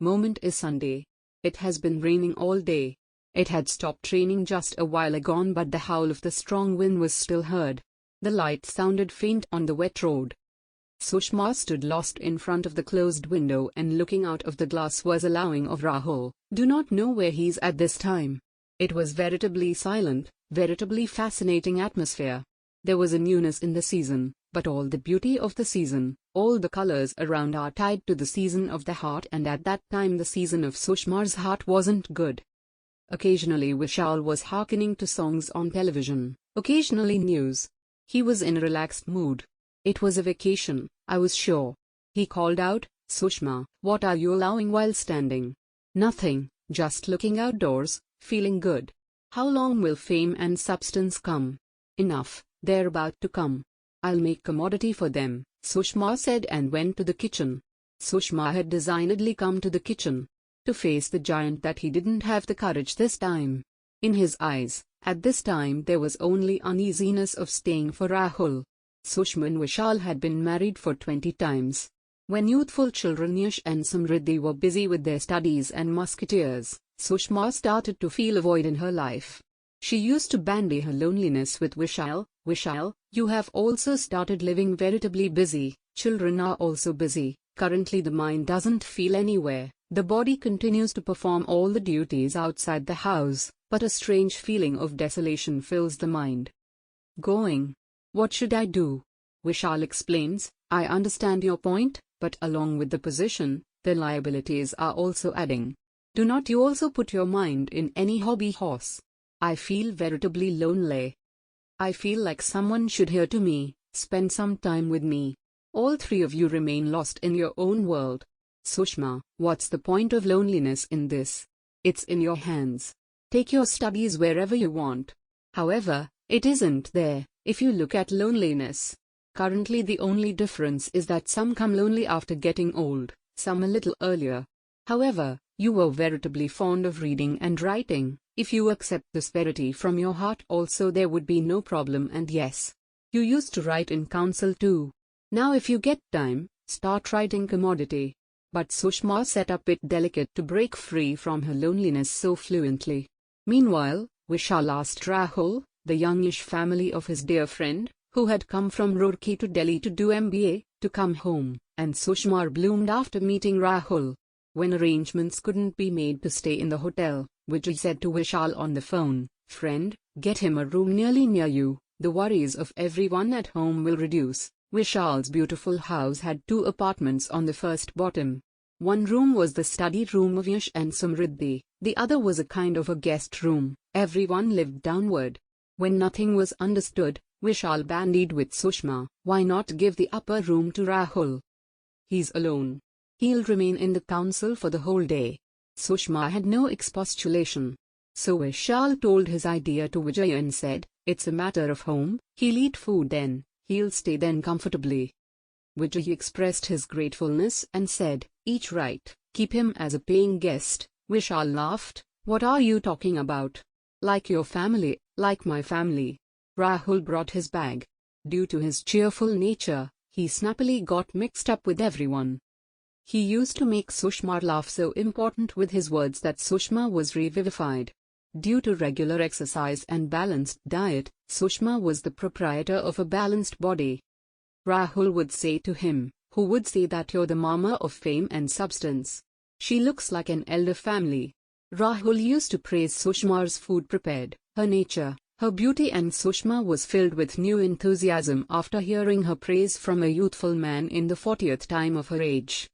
Moment is Sunday. It has been raining all day. It had stopped raining just a while ago, but the howl of the strong wind was still heard. The light sounded faint on the wet road. Sushma stood lost in front of the closed window and looking out of the glass was allowing of Rahul. Do not know where he's at this time. It was veritably silent, veritably fascinating atmosphere. There was a newness in the season, but all the beauty of the season, all the colors around are tied to the season of the heart, and at that time the season of Sushma's heart wasn't good. Occasionally Vishal was hearkening to songs on television, occasionally news. He was in a relaxed mood. It was a vacation, I was sure. He called out, "Sushma, what are you allowing while standing?" "Nothing, just looking outdoors, feeling good." "How long will fame and substance come?" "Enough, they're about to come. I'll make commodity for them," Sushma said and went to the kitchen. Sushma had designedly come to the kitchen to face the giant that he didn't have the courage this time. In his eyes, at this time there was only uneasiness of staying for Rahul. Sushma and Vishal had been married for 20 times. When youthful children Yash and Samriddhi were busy with their studies and musketeers, Sushma started to feel a void in her life. She used to bandy her loneliness with Vishal. "Vishal, you have also started living veritably busy, children are also busy, currently the mind doesn't feel anywhere, the body continues to perform all the duties outside the house, but a strange feeling of desolation fills the mind." "Going. What should I do?" Vishal explains, "I understand your point, but along with the position, the liabilities are also adding. Do not you also put your mind in any hobby horse? I feel veritably lonely. I feel like someone should hear to me, spend some time with me. All three of you remain lost in your own world." "Sushma, what's the point of loneliness in this? It's in your hands. Take your studies wherever you want." "However, it isn't there, if you look at loneliness. Currently the only difference is that some come lonely after getting old, some a little earlier. However, you were veritably fond of reading and writing. If you accept this verity from your heart also there would be no problem, and yes, you used to write in council too. Now if you get time, start writing commodity." But Sushma set up it delicate to break free from her loneliness so fluently. Meanwhile, Vishal asked Rahul, the youngish family of his dear friend, who had come from Roorkee to Delhi to do MBA, to come home, and Sushma bloomed after meeting Rahul. When arrangements couldn't be made to stay in the hotel, Vijay said to Vishal on the phone, "Friend, get him a room nearly near you, the worries of everyone at home will reduce." Vishal's beautiful house had 2 apartments on the first bottom. One room was the study room of Yash and Samriddhi, the other was a kind of a guest room. Everyone lived downward. When nothing was understood, Vishal bandied with Sushma, "Why not give the upper room to Rahul? He's alone. He'll remain in the council for the whole day." Sushma had no expostulation. So Vishal told his idea to Vijay and said, "It's a matter of home, he'll eat food then, he'll stay then comfortably." Vijay expressed his gratefulness and said, "Each right, keep him as a paying guest." Vishal laughed, "What are you talking about? Like your family, like my family." Rahul brought his bag. Due to his cheerful nature, he snappily got mixed up with everyone. He used to make Sushma laugh so important with his words that Sushma was revivified. Due to regular exercise and balanced diet, Sushma was the proprietor of a balanced body. Rahul would say to him, "Who would say that you're the mama of fame and substance? She looks like an elder family." Rahul used to praise Sushma's food prepared, her nature, her beauty, and Sushma was filled with new enthusiasm after hearing her praise from a youthful man in the 40th time of her age.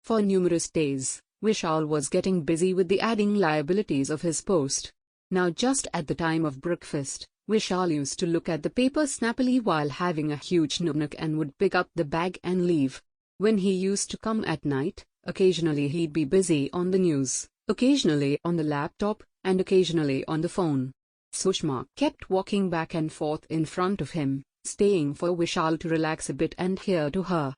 For numerous days, Vishal was getting busy with the adding liabilities of his post. Now just at the time of breakfast, Vishal used to look at the paper snappily while having a huge nutmeg and would pick up the bag and leave. When he used to come at night, occasionally he'd be busy on the news, occasionally on the laptop, and occasionally on the phone. Sushma kept walking back and forth in front of him, staying for Vishal to relax a bit and hear to her.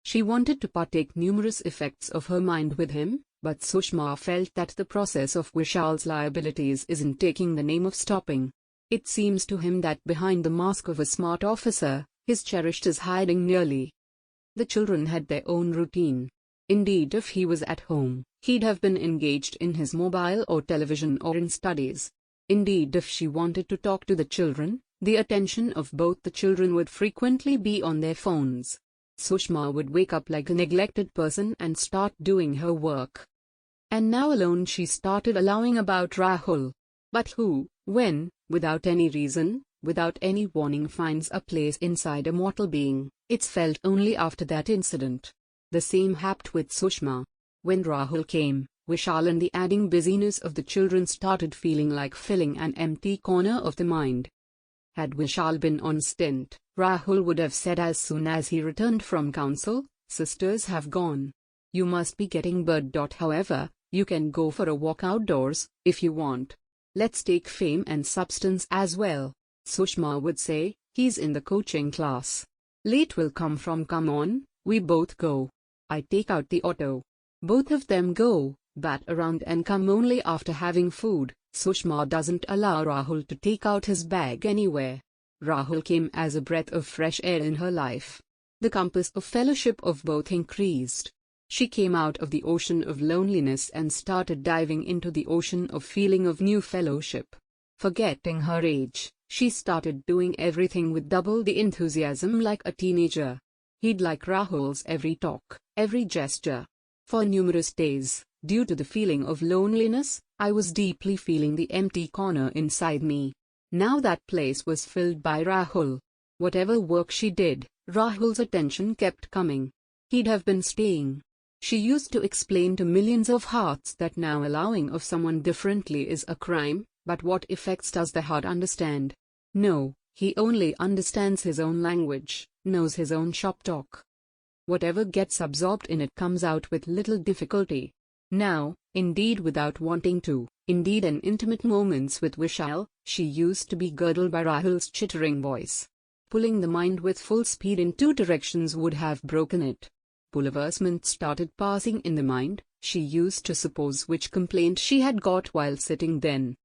She wanted to partake numerous effects of her mind with him, but Sushma felt that the process of Vishal's liabilities isn't taking the name of stopping. It seems to him that behind the mask of a smart officer, his cherished is hiding nearly. The children had their own routine. Indeed, if he was at home, he'd have been engaged in his mobile or television or in studies. Indeed, if she wanted to talk to the children, the attention of both the children would frequently be on their phones. Sushma would wake up like a neglected person and start doing her work. And now alone she started allowing about Rahul. But who, when, without any reason, without any warning, finds a place inside a mortal being? It's felt only after that incident. The same happened with Sushma. When Rahul came, Vishal and the adding busyness of the children started feeling like filling an empty corner of the mind. Had Vishal been on stint, Rahul would have said as soon as he returned from council, "Sisters have gone. You must be getting bored. However, you can go for a walk outdoors, if you want. Let's take Fame and Substance as well." Sushma would say, "He's in the coaching class. Late will come from. Come on, we both go. I take out the auto. Both of them go, bat around and come only after having food." Sushma doesn't allow Rahul to take out his bag anywhere. Rahul came as a breath of fresh air in her life. The compass of fellowship of both increased. She came out of the ocean of loneliness and started diving into the ocean of feeling of new fellowship. Forgetting her age, she started doing everything with double the enthusiasm like a teenager. He'd like Rahul's every talk, every gesture. For numerous days, due to the feeling of loneliness, I was deeply feeling the empty corner inside me. Now that place was filled by Rahul. Whatever work she did, Rahul's attention kept coming. He'd have been staying. She used to explain to millions of hearts that now allowing of someone differently is a crime, but what effects does the heart understand? No, he only understands his own language, knows his own shop talk. Whatever gets absorbed in it comes out with little difficulty. Now, indeed without wanting to, indeed in intimate moments with Vishal, she used to be girdled by Rahul's chittering voice. Pulling the mind with full speed in two directions would have broken it. Bouleversement started passing in the mind. She used to suppose which complaint she had got while sitting then.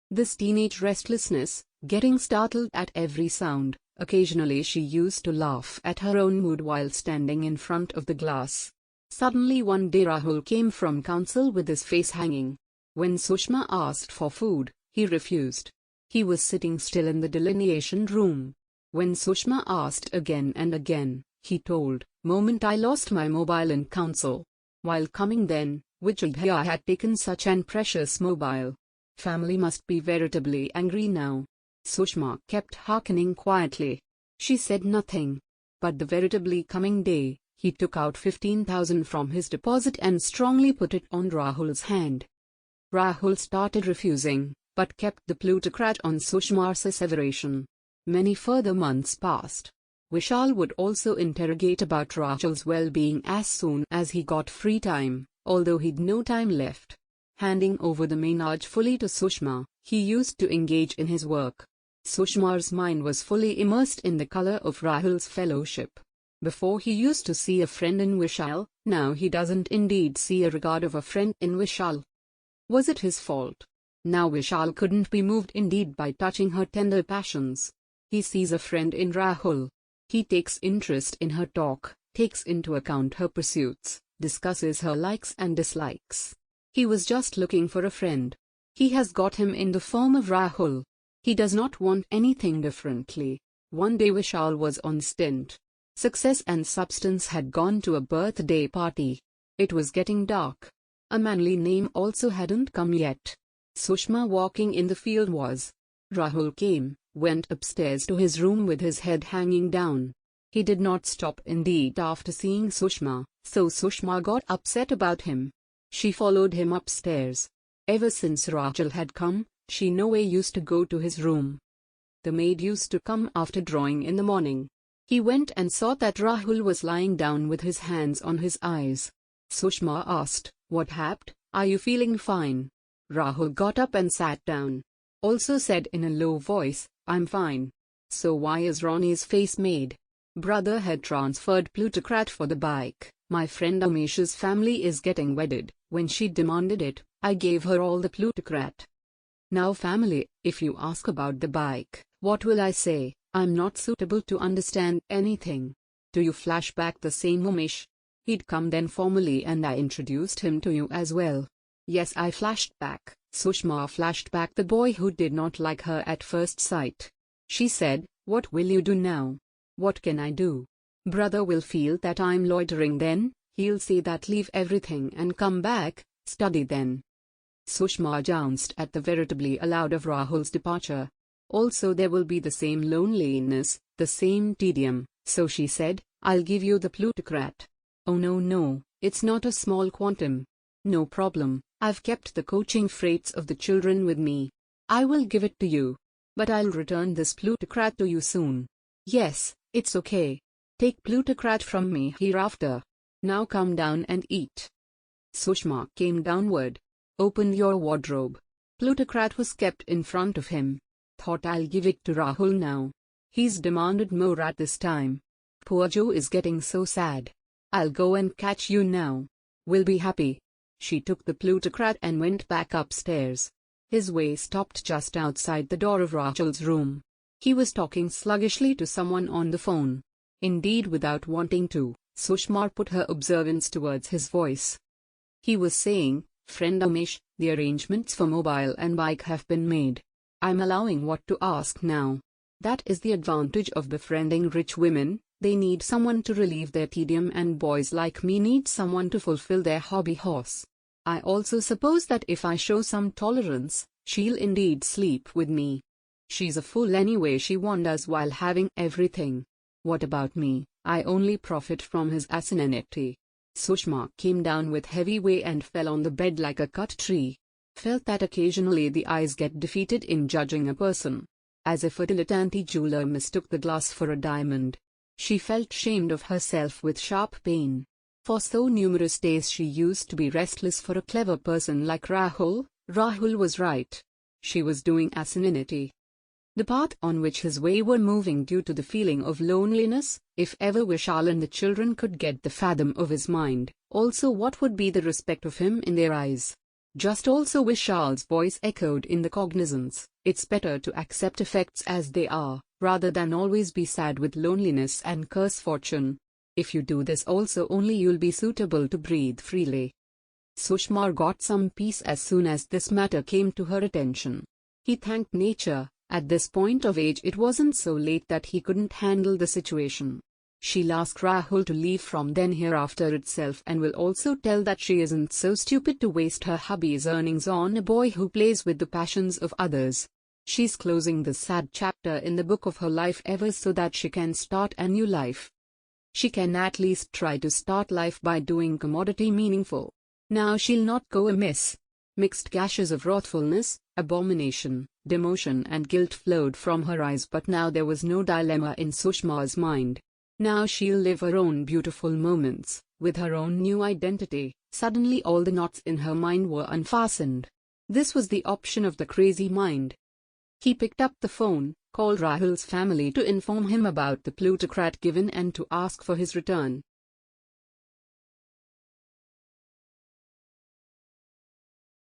This teenage restlessness, getting startled at every sound. Occasionally she used to laugh at her own mood while standing in front of the glass. Suddenly one day Rahul came from council with his face hanging. When Sushma asked for food, he refused. He was sitting still in the delineation room. When Sushma asked again and again, he told, "Moment I lost my mobile in council. While coming then, Vijaya had taken such an precious mobile. Family must be veritably angry now." Sushma kept hearkening quietly. She said nothing. But the veritably coming day, he took out 15,000 from his deposit and strongly put it on Rahul's hand. Rahul started refusing, but kept the plutocrat on Sushma's asseveration. Many further months passed. Vishal would also interrogate about Rahul's well-being as soon as he got free time, although he'd no time left. Handing over the menage fully to Sushma, he used to engage in his work. Sushma's mind was fully immersed in the color of Rahul's fellowship. Before he used to see a friend in Vishal, now he doesn't indeed see a regard of a friend in Vishal. Was it his fault? Now Vishal couldn't be moved indeed by touching her tender passions. He sees a friend in Rahul. He takes interest in her talk, takes into account her pursuits, discusses her likes and dislikes. He was just looking for a friend. He has got him in the form of Rahul. He does not want anything differently. One day Vishal was on stint. Success and Substance had gone to a birthday party. It was getting dark. A manly name also hadn't come yet. Sushma walking in the field was. Rahul came, went upstairs to his room with his head hanging down. He did not stop indeed after seeing Sushma, so Sushma got upset about him. She followed him upstairs. Ever since Rahul had come, she no way used to go to his room. The maid used to come after drawing in the morning. He went and saw that Rahul was lying down with his hands on his eyes. Sushma asked, "What happened? Are you feeling fine?" Rahul got up and sat down. Also said in a low voice, "I'm fine." "So why is Ronnie's face made?" "Brother had transferred plutocrat for the bike. My friend Amesh's family is getting wedded. When she demanded it, I gave her all the plutocrat. Now family, if you ask about the bike, what will I say? I'm not suitable to understand anything. Do you flash back the same Umesh?" He'd come then formally and I introduced him to you as well. Yes, I flashed back. Sushma flashed back the boy who did not like her at first sight. She said, "What will you do now?" "What can I do? Brother will feel that I'm loitering then, he'll say that leave everything and come back, study then." Sushma jounced at the veritably allowed of Rahul's departure. Also there will be the same loneliness, the same tedium, so she said, "I'll give you the plutocrat." "Oh no, it's not a small quantum." "No problem, I've kept the coaching freights of the children with me. I will give it to you. But I'll return this plutocrat to you soon." "Yes, it's okay. Take plutocrat from me hereafter. Now come down and eat." Sushma came downward. "Open your wardrobe." Plutocrat was kept in front of him. Thought I'll give it to Rahul now. He's demanded more at this time. Poor Joe is getting so sad. I'll go and catch you now. We'll be happy. She took the plutocrat and went back upstairs. His way stopped just outside the door of Rahul's room. He was talking sluggishly to someone on the phone. Indeed, without wanting to, Sushma put her observance towards his voice. He was saying, "Friend Amish, the arrangements for mobile and bike have been made. I'm allowing what to ask now. That is the advantage of befriending rich women, they need someone to relieve their tedium and boys like me need someone to fulfill their hobby horse. I also suppose that if I show some tolerance, she'll indeed sleep with me. She's a fool anyway, she wanders while having everything. What about me? I only profit from his asininity." Sushma came down with heavy weight and fell on the bed like a cut tree. Felt that occasionally the eyes get defeated in judging a person. As if a dilettante jeweler mistook the glass for a diamond. She felt shamed of herself with sharp pain. For so numerous days she used to be restless for a clever person like Rahul. Rahul was right. She was doing asininity. The path on which his way were moving due to the feeling of loneliness, if ever Vishal and the children could get the fathom of his mind, also what would be the respect of him in their eyes. Just also Vishal's voice echoed in the cognizance, "It's better to accept effects as they are, rather than always be sad with loneliness and curse fortune. If you do this also only you'll be suitable to breathe freely." Sushma got some peace as soon as this matter came to her attention. He thanked nature. At this point of age it wasn't so late that he couldn't handle the situation. She'll ask Rahul to leave from then hereafter itself and will also tell that she isn't so stupid to waste her hubby's earnings on a boy who plays with the passions of others. She's closing this sad chapter in the book of her life ever so that she can start a new life. She can at least try to start life by doing commodity meaningful. Now she'll not go amiss. Mixed gashes of wrathfulness, abomination, demotion and guilt flowed from her eyes, but now there was no dilemma in Sushma's mind. Now she'll live her own beautiful moments, with her own new identity. Suddenly all the knots in her mind were unfastened. This was the option of the crazy mind. He picked up the phone, called Rahul's family to inform him about the plutocrat given and to ask for his return.